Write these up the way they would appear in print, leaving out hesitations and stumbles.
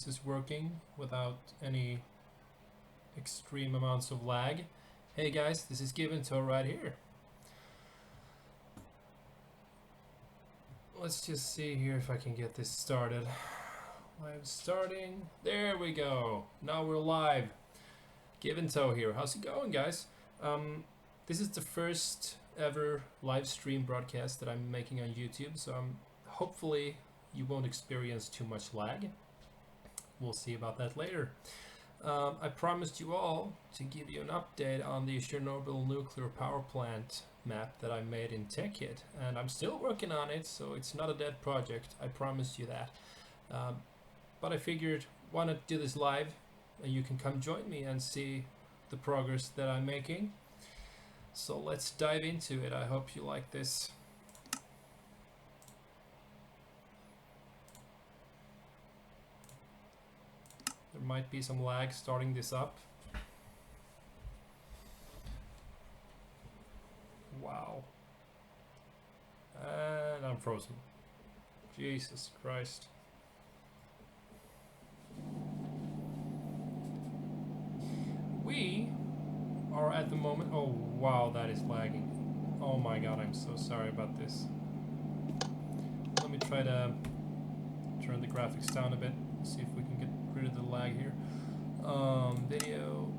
This is working without any extreme amounts of lag. Hey guys, this is GivenToe right here. Let's just see here if I can get this started. Live starting. There we go. Now we're live. GivenToe here. How's it going, guys? This is the first ever live stream broadcast that I'm making on YouTube, so hopefully you won't experience too much lag. We'll see about that later. I promised you all to give you an update on the Chernobyl Nuclear Power Plant map that I made in Tekkit, and I'm still working on it, so it's not a dead project. I promised you that. But I figured, why not do this live, and you can come join me and see the progress that I'm making. So let's dive into it. I hope you like this. There might be some lag starting this up. Wow. And I'm frozen. Jesus Christ. We are at the moment... Oh, wow, that is lagging. Oh my god, I'm so sorry about this. Let me try to turn the graphics down a bit. See if we can get rid of the lag here. Video,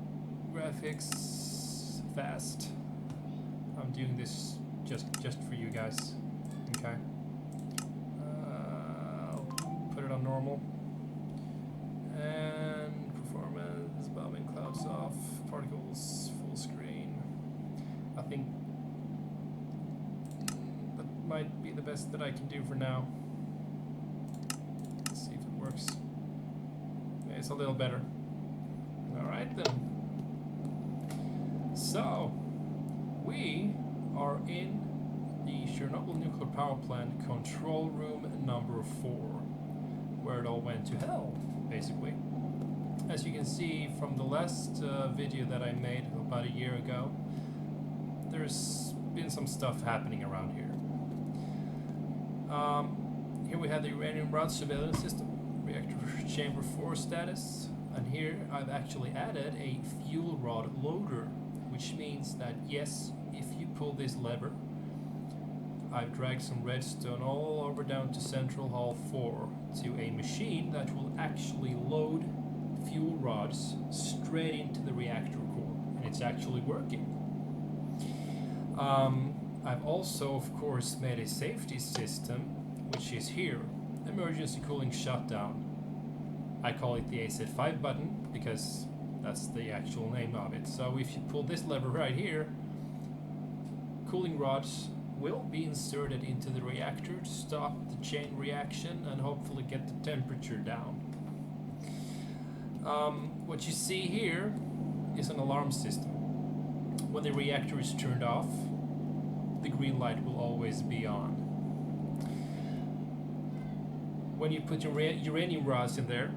graphics, fast. I'm doing this just for you guys. Okay. I'll put it on normal. And performance, bombing clouds off, particles, full screen. I think that might be the best that I can do for now. Let's see if it works. It's a little better. Alright then. So, we are in the Chernobyl Nuclear Power Plant control room number 4, where it all went to hell, basically. As you can see from the last video that I made about a year ago, there's been some stuff happening around here. Here we have the uranium rod surveillance system. Reactor chamber 4 status, and here I've actually added a fuel rod loader, which means that yes, if you pull this lever, I've dragged some redstone all over down to Central Hall 4 to a machine that will actually load fuel rods straight into the reactor core, and it's actually working. I've also, of course, made a safety system, which is here. Emergency cooling shutdown. I call it the AZ5 button because that's the actual name of it. So if you pull this lever right here, cooling rods will be inserted into the reactor to stop the chain reaction and hopefully get the temperature down. What you see here is an alarm system. When the reactor is turned off, the green light will always be on. When you put your uranium rods in there,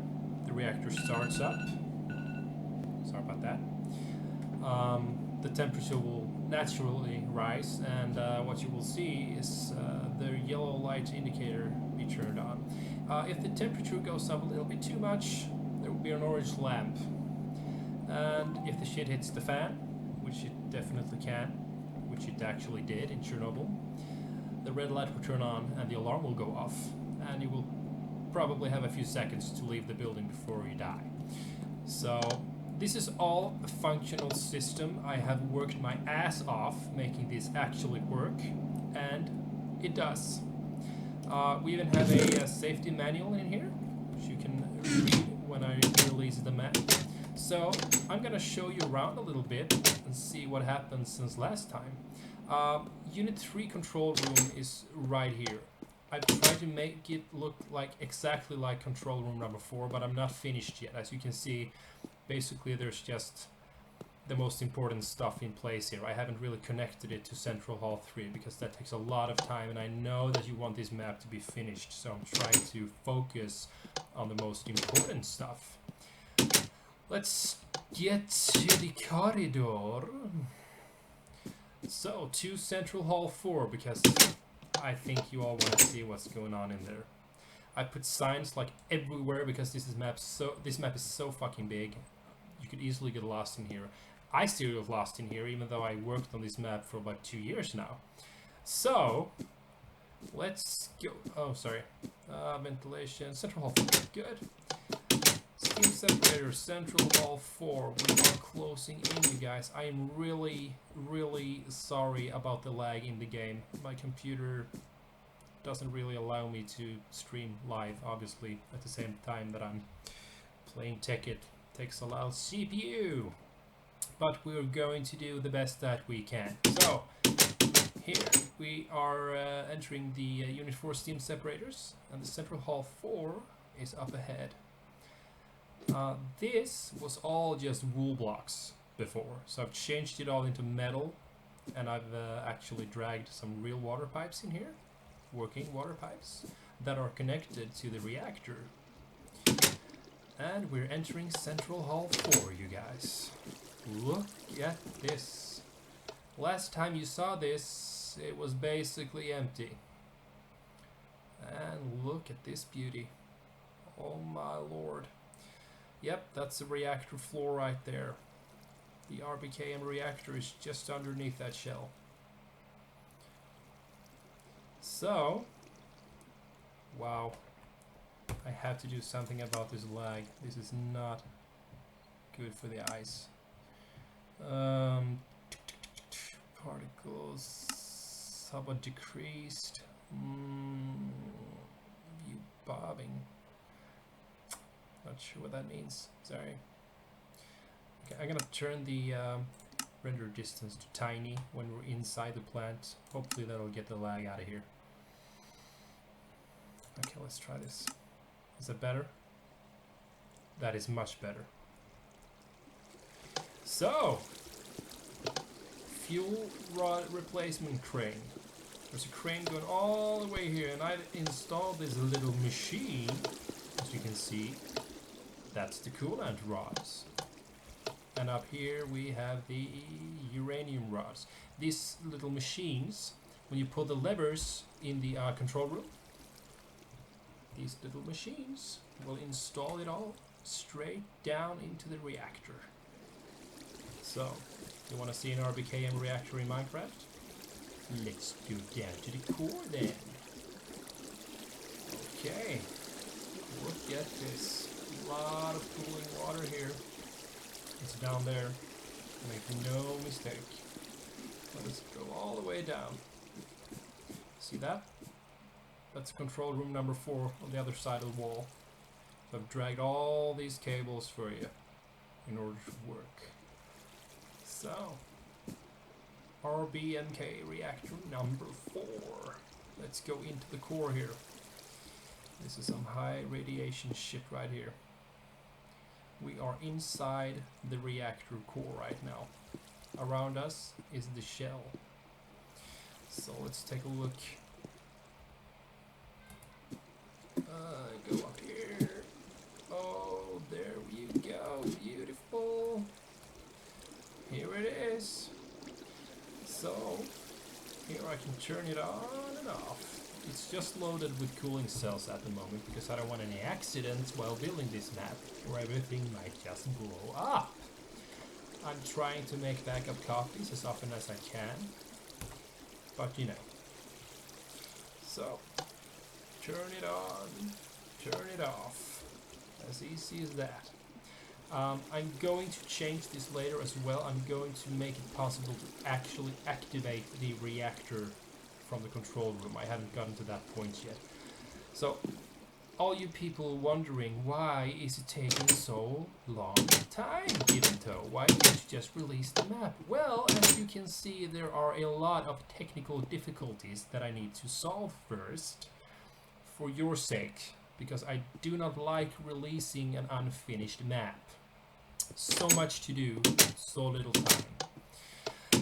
the reactor starts up. Sorry about that. The temperature will naturally rise, and what you will see is the yellow light indicator be turned on. If the temperature goes up a little bit too much, there will be an orange lamp. And if the shit hits the fan, which it definitely can, which it actually did in Chernobyl, the red light will turn on and the alarm will go off, and you will probably have a few seconds to leave the building before you die. So this is all a functional system. I have worked my ass off making this actually work, and it does. We even have a safety manual in here, which you can read when I release the map. So I'm gonna show you around a little bit and see what happened since last time. Unit 3 control room is right here. I've tried to make it look like exactly like control room number 4, but I'm not finished yet. As you can see, basically there's just the most important stuff in place here. I haven't really connected it to Central Hall 3 because that takes a lot of time, and I know that you want this map to be finished, so I'm trying to focus on the most important stuff. Let's get to the corridor. So, to Central Hall 4, because I think you all want to see what's going on in there. I put signs like everywhere because this map is so fucking big. You could easily get lost in here. I still get lost in here, even though I worked on this map for about 2 years now. So let's go. Oh, sorry. Ventilation, central hall 4. Good. Steam separator, central hall 4. We are closing in, you guys. I am really, really sorry about the lag in the game. My computer doesn't really allow me to stream live, obviously, at the same time that I'm playing Tekkit. Takes a lot of CPU, but we're going to do the best that we can. So here we are entering the Unit 4 steam separators, and the central hall 4 is up ahead. This was all just wool blocks before, so I've changed it all into metal, and I've actually dragged some real water pipes in here, working water pipes that are connected to the reactor. And we're entering Central Hall 4, you guys. Look at this. Last time you saw this, it was basically empty. And look at this beauty. Oh my lord. Yep, that's the reactor floor right there. The RBKM reactor is just underneath that shell. So, wow. I have to do something about this lag. This is not good for the eyes. Particles. How about decreased? View bobbing. Not sure what that means. Sorry. Okay, I'm gonna turn the render distance to tiny when we're inside the plant. Hopefully that'll get the lag out of here. Okay, let's try this. Is that better? That is much better. So, fuel rod replacement crane. There's a crane going all the way here, and I've installed this little machine. As you can see, that's the coolant rods. And up here we have the uranium rods. These little machines, when you pull the levers in the control room, these little machines will install it all straight down into the reactor. So, you want to see an RBKM reactor in Minecraft? Let's go down to the core then. Okay, look at this. A lot of cooling water here. It's down there. Make no mistake. Let's go all the way down. See that? That's control room number 4 on the other side of the wall. So I've dragged all these cables for you in order to work. So, RBMK reactor number 4. Let's go into the core here. This is some high radiation shit right here. We are inside the reactor core right now. Around us is the shell. So let's take a look. Go up here. Oh, there you go. Beautiful. Here it is. So, here I can turn it on and off. It's just loaded with cooling cells at the moment because I don't want any accidents while building this map or everything might just blow up. I'm trying to make backup copies as often as I can. But you know. So, turn it on, turn it off. As easy as that. I'm going to change this later as well. I'm going to make it possible to actually activate the reactor from the control room. I haven't gotten to that point yet. So, all you people wondering, why is it taking so long time, GivenToe? Why don't you just release the map? Well, as you can see, there are a lot of technical difficulties that I need to solve first. For your sake, because I do not like releasing an unfinished map. So much to do, so little time.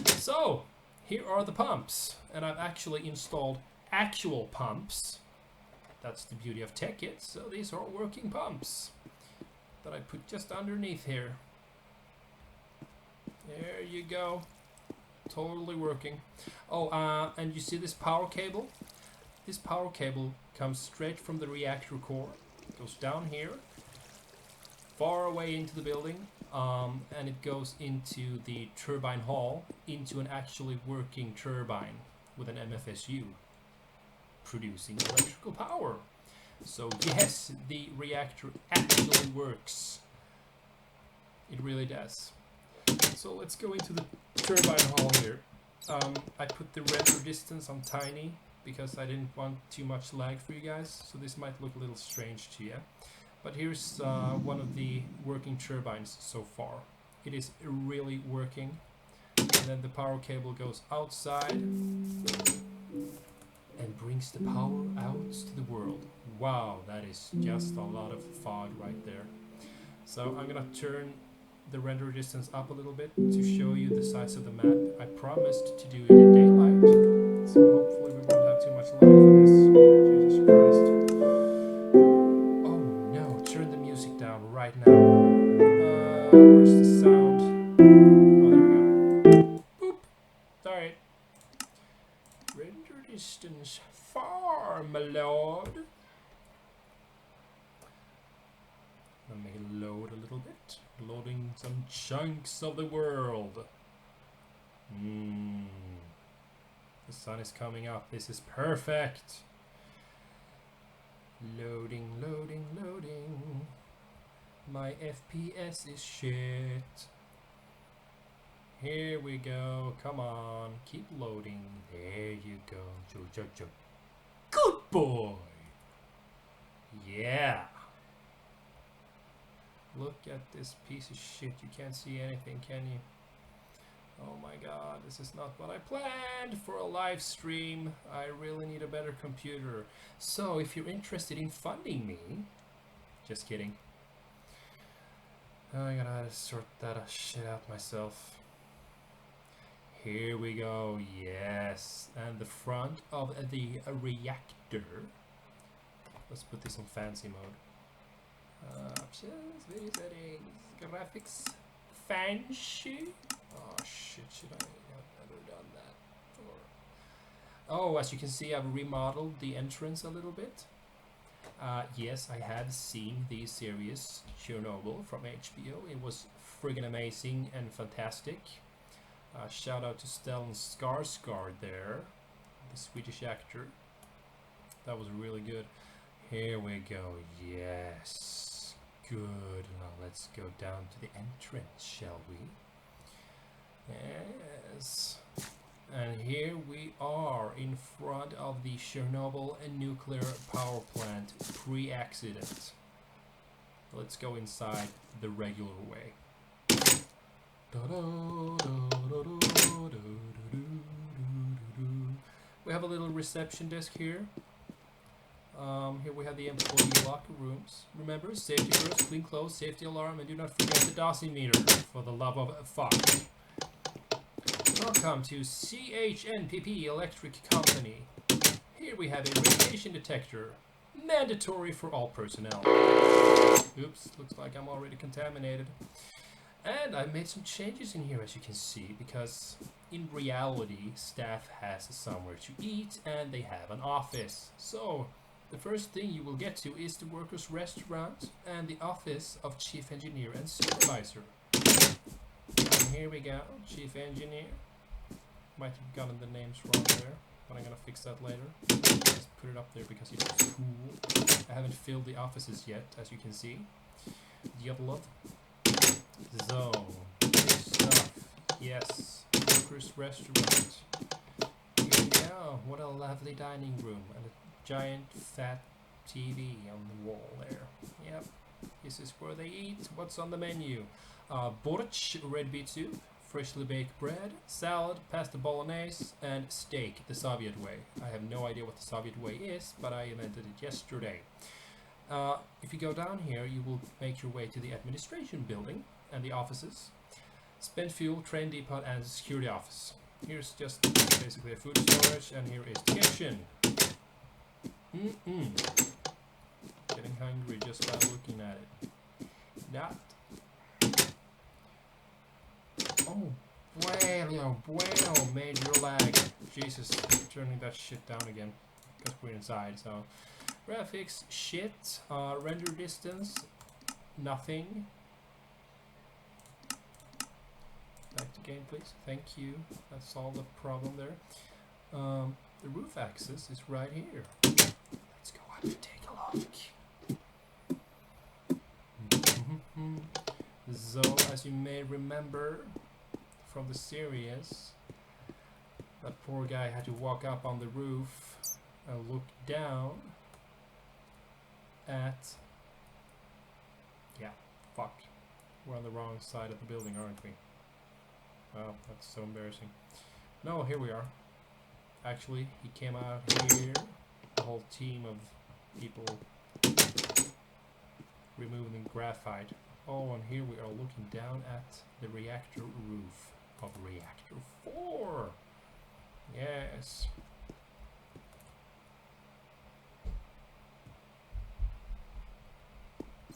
So, here are the pumps, and I've actually installed actual pumps. That's the beauty of Tekkit, so these are working pumps that I put just underneath here. There you go, totally working. Oh, and you see this power cable? This power cable comes straight from the reactor core, goes down here, far away into the building, and it goes into the turbine hall, into an actually working turbine with an MFSU, producing electrical power. So yes, the reactor actually works. It really does. So let's go into the turbine hall here. I put the render distance on tiny because I didn't want too much lag for you guys, so this might look a little strange to you. But here's one of the working turbines so far. It is really working. And then the power cable goes outside and brings the power out to the world. Wow, that is just a lot of fog right there. So I'm gonna turn the render distance up a little bit to show you the size of the map. I promised to do it in daylight, so hopefully we won't have too much lag for this. Jesus Christ. Oh no, turn the music down right now. Where's the sound? Oh, there we go. Boop. Alright. Render distance far, my lord. I'll make it load a little bit. Loading some chunks of the world. The sun is coming up. This is perfect. Loading, loading, loading. My FPS is shit. Here we go. Come on. Keep loading. There you go. Jo. Good boy. Yeah. Look at this piece of shit. You can't see anything, can you? Oh my god, this is not what I planned for a live stream. I really need a better computer. So, if you're interested in funding me... Just kidding. I gotta have to sort that shit out myself. Here we go, yes. And the front of the reactor. Let's put this on fancy mode. Options, video settings, graphics, fancy. Oh shit, should I have never done that before? Oh, as you can see, I've remodeled the entrance a little bit. Yes, I have seen the series Chernobyl from HBO. It was friggin' amazing and fantastic. Shout out to Stellan Skarsgård there, the Swedish actor. That was really good. Here we go, yes. Good. Now let's go down to the entrance, shall we? Yes. And here we are in front of the Chernobyl Nuclear Power Plant pre-accident. Let's go inside the regular way. We have a little reception desk here. Here we have the employee locker rooms. Remember, safety first, clean clothes, safety alarm, and do not forget the dosimeter, for the love of fuck. Welcome to CHNPP Electric Company. Here we have a radiation detector, mandatory for all personnel. Oops, looks like I'm already contaminated. And I made some changes in here, as you can see, because in reality, staff has somewhere to eat and they have an office. So, the first thing you will get to is the workers' restaurant and the office of chief engineer and supervisor. And here we go, chief engineer. Might have gotten the names wrong there, but I'm gonna fix that later. Just put it up there because it looks cool. I haven't filled the offices yet, as you can see. Diablo. So, this stuff. Yes, workers' restaurant. Here we go. What a lovely dining room and a giant fat TV on the wall there. Yep, this is where they eat. What's on the menu? Borщ, red beet soup, freshly baked bread, salad, pasta bolognese, and steak the Soviet way. I have no idea what the Soviet way is, but I invented it yesterday. If you go down here, you will make your way to the administration building and the offices. Spent fuel, train depot, and security office. Here's just basically a food storage, and here is the kitchen. Getting hungry just by looking at it. That. Oh, bueno, major lag. Jesus, turning that shit down again because we're inside. So, Graphics, shit. Render distance, nothing. Back to game, please. Thank you. That solved the problem there. The roof axis is right here. Let's go up and take a look. So, as you may remember from the series, that poor guy had to walk up on the roof and look down at... Yeah, fuck. We're on the wrong side of the building, aren't we? Well, that's so embarrassing. No, here we are. Actually, he came out here, a whole team of people removing graphite. Oh, and here we are looking down at the reactor roof of reactor 4. Yes.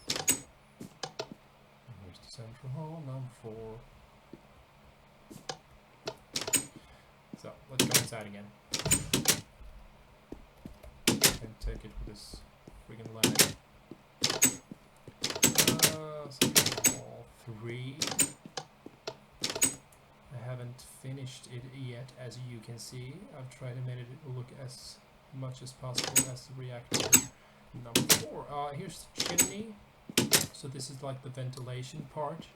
And here's the central hall, number 4. So, let's go inside again. And take it with this friggin' lag. Central hall 3. I haven't finished it yet, as you can see. I've tried to make it look as much as possible as the reactor number 4. Here's the chimney. So this is like the ventilation part.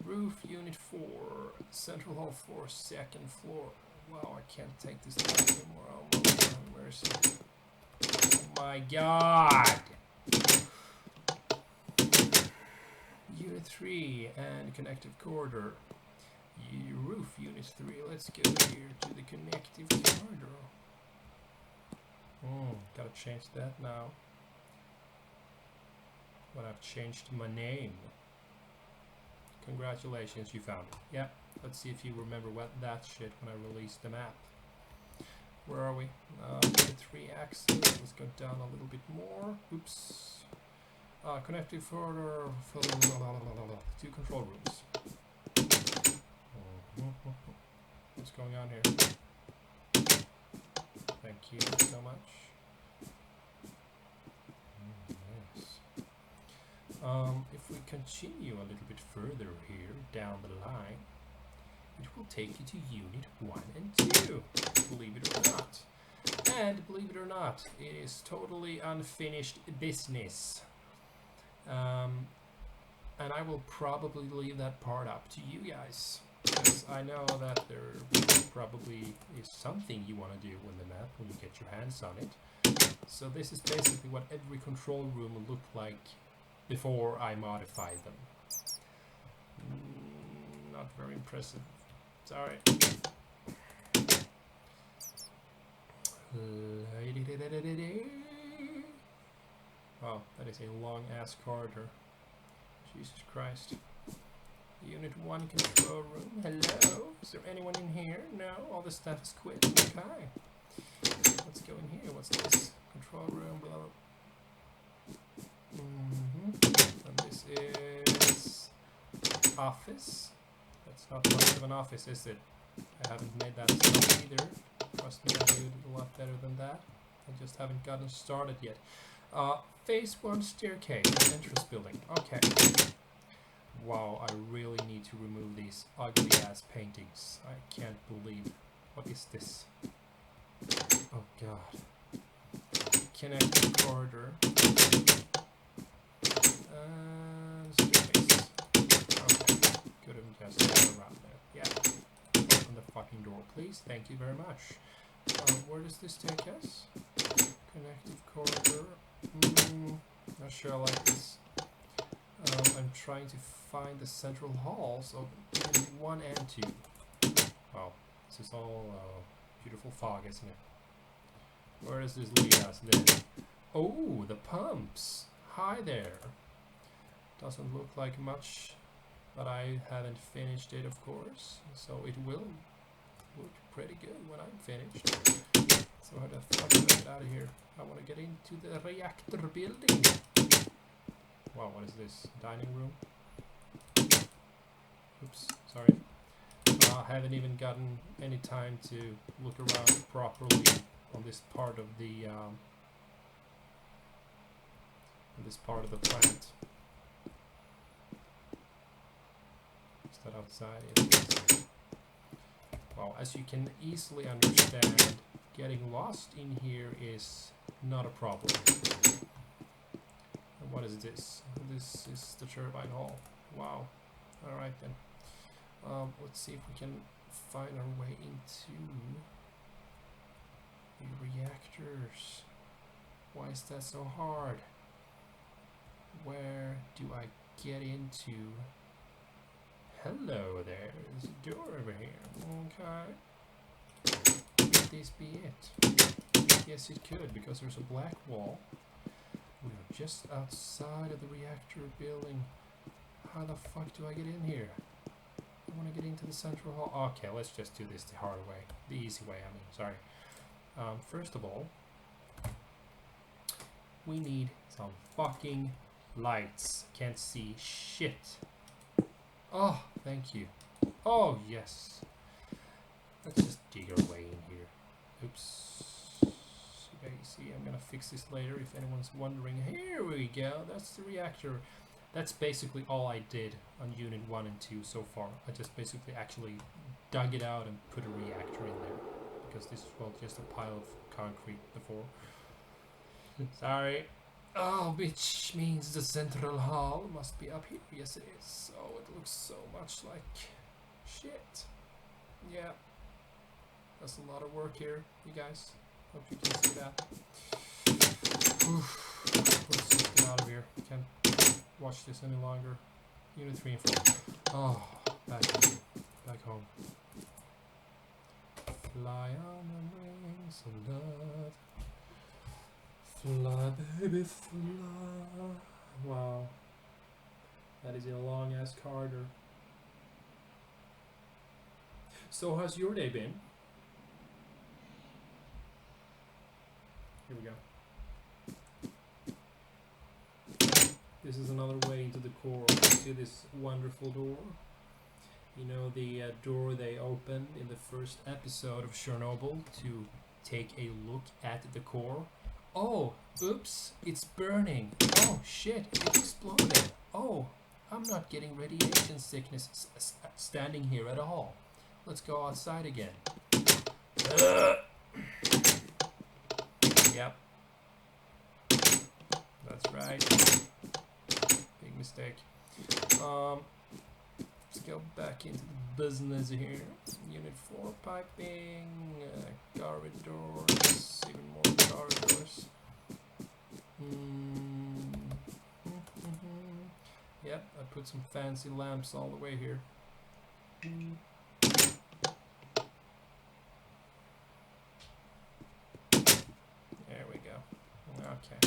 Roof unit 4, central hall 4, second floor. Wow, I can't take this down anymore. Oh my God, where's it? Oh my God! Unit 3 and connective corridor. Roof unit 3. Let's go here to the connective corridor. Gotta change that now. But I've changed my name. Congratulations, you found it. Yeah, let's see if you remember what that shit when I released the map. Where are we? The 3 axis. Let's go down a little bit more. Oops. Connective corridor for 2 control rooms. What's going on here? Thank you so much. Yes. If we continue a little bit further here down the line, it will take you to Unit 1 and 2, believe it or not. And believe it or not, it is totally unfinished business. And I will probably leave that part up to you guys, because I know that there probably is something you want to do with the map when you get your hands on it. So this is basically what every control room looked like before I modified them. Not very impressive. Sorry. Wow, that is a long ass corridor. Jesus Christ. Unit 1 control room. Hello? Is there anyone in here? No, all the staff is quit. Okay. Let's go in here. What's this? Control room, blah blah. And this is office. That's not much of an office, is it? I haven't made that stuff either. Trust me, I'll do it a lot better than that. I just haven't gotten started yet. Phase 1 staircase, entrance building. Okay. Wow, I really need to remove these ugly ass paintings. I can't believe. What is this? Oh God. Connecting corridor. Staircase. Okay. Could have just gone around there. Yeah. Open the fucking door, please. Thank you very much. Where does this take us? Connective corridor. Not sure I like this. I'm trying to find the central halls of Unit 1 and 2. Wow, this is all beautiful fog, isn't it? Where does this lead us then? Oh, the pumps! Hi there! Doesn't look like much, but I haven't finished it, of course. So it will look pretty good when I'm finished. So how the fuck do I get out of here? I want to get into the reactor building. Wow, what is this? Dining room? Oops, sorry. Haven't even gotten any time to look around properly on this part of the plant. Is that outside? Yes. Well, as you can easily understand, getting lost in here is not a problem. And what is this? This is the turbine hall. Wow. Alright then. Let's see if we can find our way into the reactors. Why is that so hard? Where do I get into? Hello there, there's a door over here. Okay. Could this be it? Yes, it could, because there's a black wall. We are just outside of the reactor building. How the fuck do I get in here? I want to get into the central hall. Okay, let's just do this the hard way. The easy way, I mean, sorry. First of all, we need some fucking lights. Can't see shit. Oh, thank you. Oh, yes. Let's just dig our way in here. Oops. Okay, see, I'm gonna fix this later if anyone's wondering. Here we go. That's the reactor. That's basically all I did on Unit 1 and 2 so far. I just basically actually dug it out and put a reactor in there. Because this was just a pile of concrete before. Sorry. Oh, which means the central hall must be up here. Yes, it is. Oh, it looks so much like shit. Yeah. That's a lot of work here, you guys. Hope you can see that. Oof. Let's just get out of here. Can't watch this any longer. Unit 3 and 4. Oh, back home. Fly on the wings of love. Fly, baby, fly. Wow. That is a long ass corridor. So, how's your day been? Here we go. This is another way into the core. See this wonderful door? You know, the door they opened in the first episode of Chernobyl to take a look at the core. Oh, oops, it's burning. Oh, shit, it exploded. Oh, I'm not getting radiation sickness standing here at all. Let's go outside again. Yep. That's right. Big mistake. Let's go back into the business here. Unit 4 piping, corridors, even more corridors. Yep, I put some fancy lamps all the way here. There we go. Okay.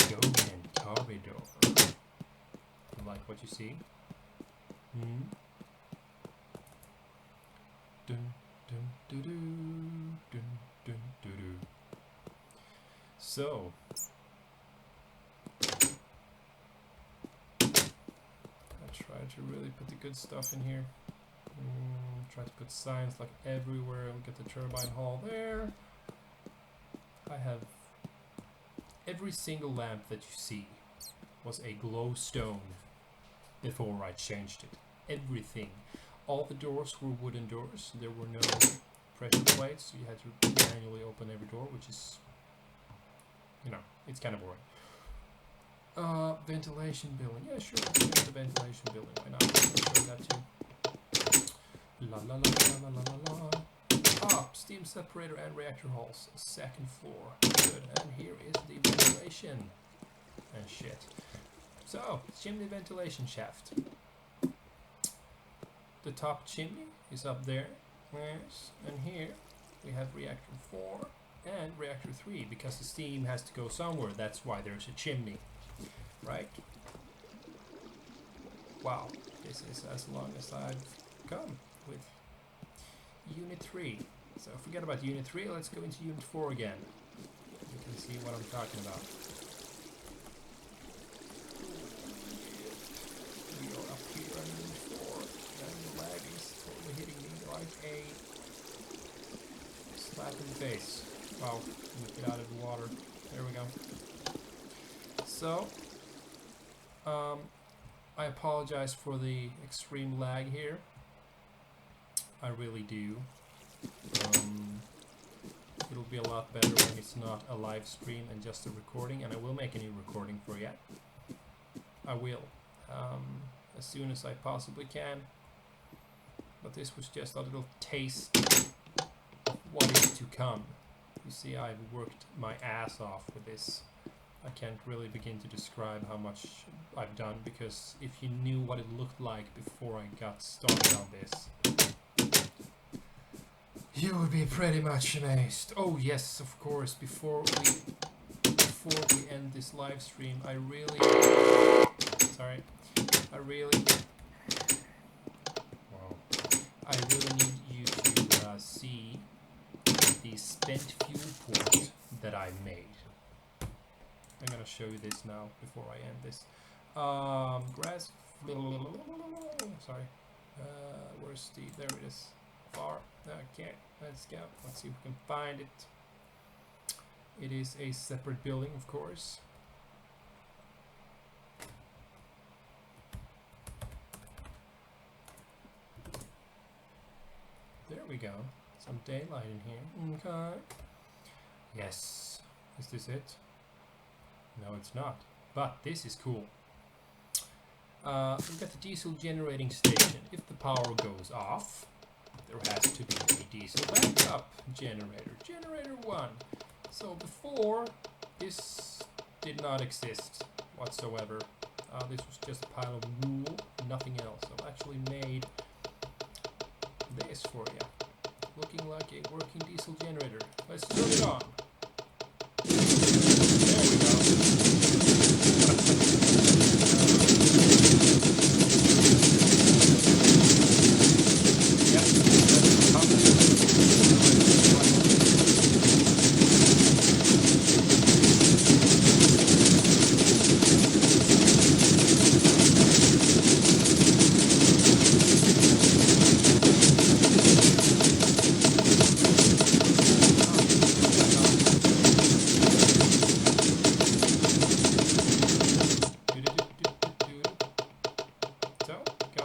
Go in corridor. You like what you see? Dun dun doo doo dun dun doo doo. So I try to really put the good stuff in here. Try to put signs like everywhere. Look at the turbine hall there. I have every single lamp that you see was a glowstone before I changed it. Everything. All the doors were wooden doors. There were no pressure plates, so you had to manually open every door, which is, you know, it's kind of boring. Ventilation building. Yeah, sure, let's get the ventilation building. Why not? I'll show that too. La la la la la la la. Ah, steam separator and reactor halls. Second floor. Good. And here is the ventilation. And shit. So, chimney ventilation shaft. The top chimney is up there. Yes. And here we have reactor 4 and reactor 3 because the steam has to go somewhere. That's why there's a chimney. Right? Wow. This is as long as I've come with Unit 3. So forget about Unit 3. Let's go into Unit 4 again. You can see what I'm talking about. We are up here on Unit 4. And the lag is totally a slap in the face. Wow, get out of the water. There we go. So, I apologize for the extreme lag here. I really do. It'll be a lot better when it's not a live stream and just a recording, and I will make a new recording for you. I will. As soon as I possibly can. But this was just a little taste of what is to come. You see, I've worked my ass off with this. I can't really begin to describe how much I've done, because if you knew what it looked like before I got started on this, you would be pretty much amazed. Oh yes, of course, before we end this live stream, I really need you to see the spent fuel port that I made. I'm gonna show you this now before I end this. Grass. Sorry. Where's the? There it is. Far. Okay. Let's go. Let's see if we can find it. It is a separate building, of course. There we go. Some daylight in here. Okay. Yes. Is this it? No, it's not. But this is cool. We've got the diesel generating station. If the power goes off, there has to be a diesel backup generator. Generator 1. So before, this did not exist whatsoever. This was just a pile of wool, nothing else. I've actually made this for you. Looking like a working diesel generator. Let's turn it on. There we go.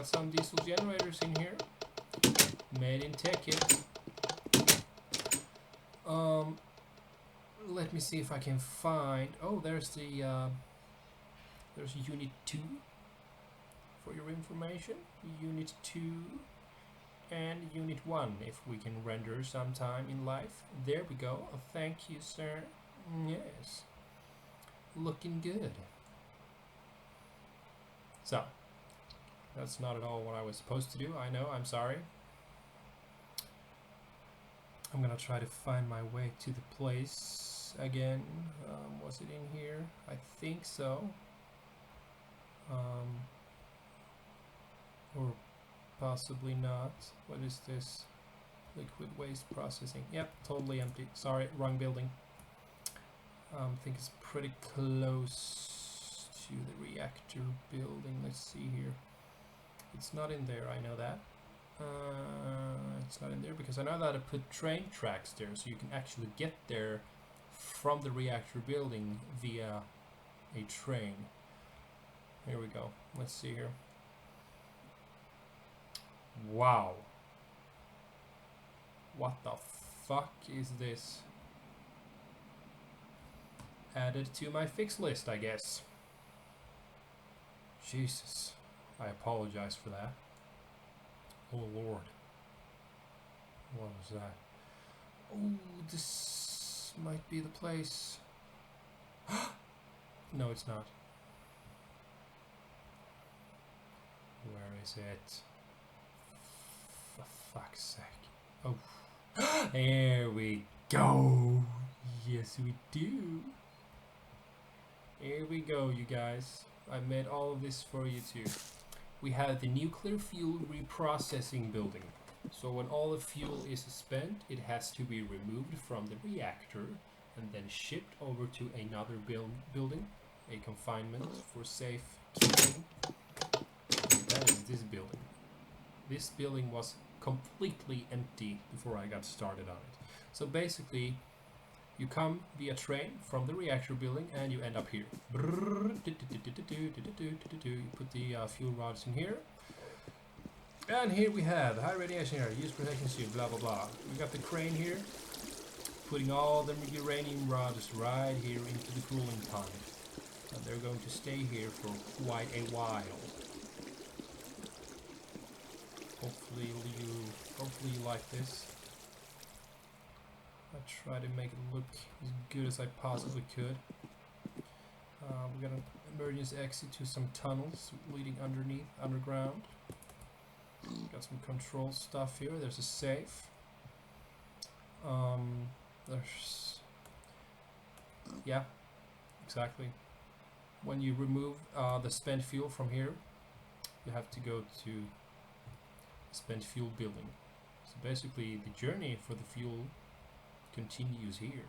Some diesel generators in here, made in Tekkit. Let me see if I can find. Oh, there's the there's Unit 2 for your information. Unit 2 and Unit 1, if we can render sometime in life. There we go. Oh, thank you, sir. Yes, looking good. So. That's not at all what I was supposed to do. I know, I'm sorry. I'm gonna try to find my way to the place again. Was it in here? I think so. Or possibly not. What is this? Liquid waste processing. Yep, totally empty. Sorry, wrong building. I think it's pretty close to the reactor building. Let's see here. It's not in there, I know that. It's not in there because I know that I put train tracks there, so you can actually get there from the reactor building via a train. Here we go. Let's see here. Wow. What the fuck is this? Added to my fix list, I guess. Jesus. I apologize for that. Oh Lord. What was that? Oh, this might be the place. No, it's not. Where is it? For fuck's sake. Oh. There we go. Yes, we do. Here we go, you guys. I made all of this for you too. We have the nuclear fuel reprocessing building. So when all the fuel is spent, it has to be removed from the reactor and then shipped over to another building, a confinement for safe keeping. And that is this building. This building was completely empty before I got started on it. So basically, you come via train from the reactor building and you end up here. You put the fuel rods in here. And here we have high radiation area, use protection suit, blah blah blah. We got the crane here, putting all the uranium rods right here into the cooling pond. And they're going to stay here for quite a while. Hopefully you like this. I try to make it look as good as I possibly could. We got an emergency exit to some tunnels leading underground. Got some control stuff here. There's a safe. Yeah, exactly. When you remove the spent fuel from here, you have to go to the spent fuel building. So basically, the journey for the fuel continues here.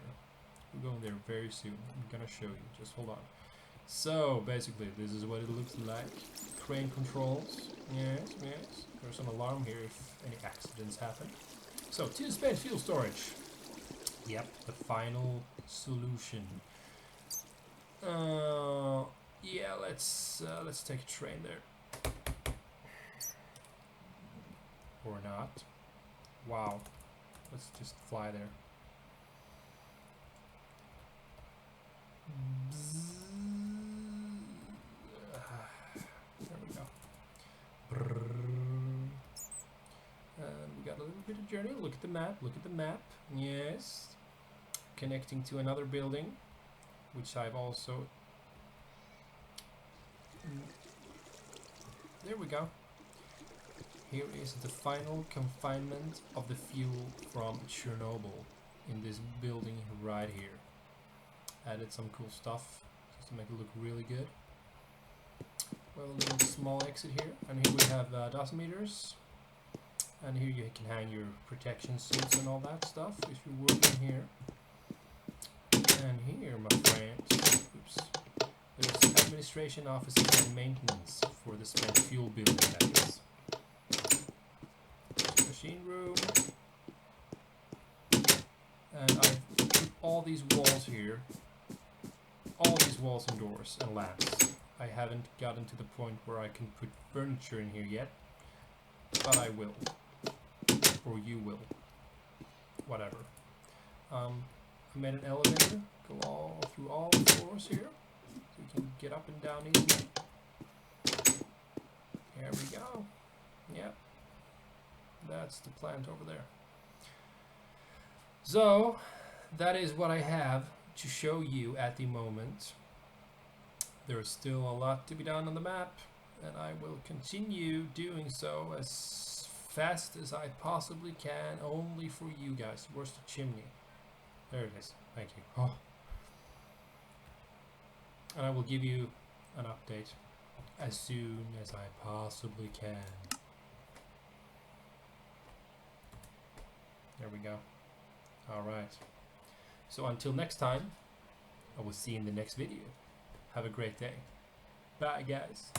We're going there very soon. I'm gonna show you. Just hold on. So basically, this is what it looks like. Crane controls. Yes. There's an alarm here if any accidents happen. So to the spent fuel storage. Yep, the final solution. Yeah, let's take a train there. Or not. Wow. Let's just fly there. There we go. And we got a little bit of journey. Look at the map. Yes. Connecting to another building, which I've also... There we go. Here is the final confinement of the fuel from Chernobyl in this building right here. Added some cool stuff just to make it look really good. Well, a little small exit here, and here we have dosimeters, and here you can hang your protection suits and all that stuff if you're working here. And here, my friends, oops, there's administration offices and maintenance for the spent fuel building, that is. Machine room, and I've put all these walls here, all these walls and doors and lamps. I haven't gotten to the point where I can put furniture in here yet, but I will, or you will, whatever. I made an elevator, go all through all the floors here, so you can get up and down easily. There we go. Yep. That's the plant over there. So, that is what I have to show you at the moment. There is still a lot to be done on the map, and I will continue doing so as fast as I possibly can, only for you guys. Where's the chimney? There it is. Thank you. Oh. And I will give you an update as soon as I possibly can. There we go. Alright. So until next time, I will see you in the next video. Have a great day. Bye, guys.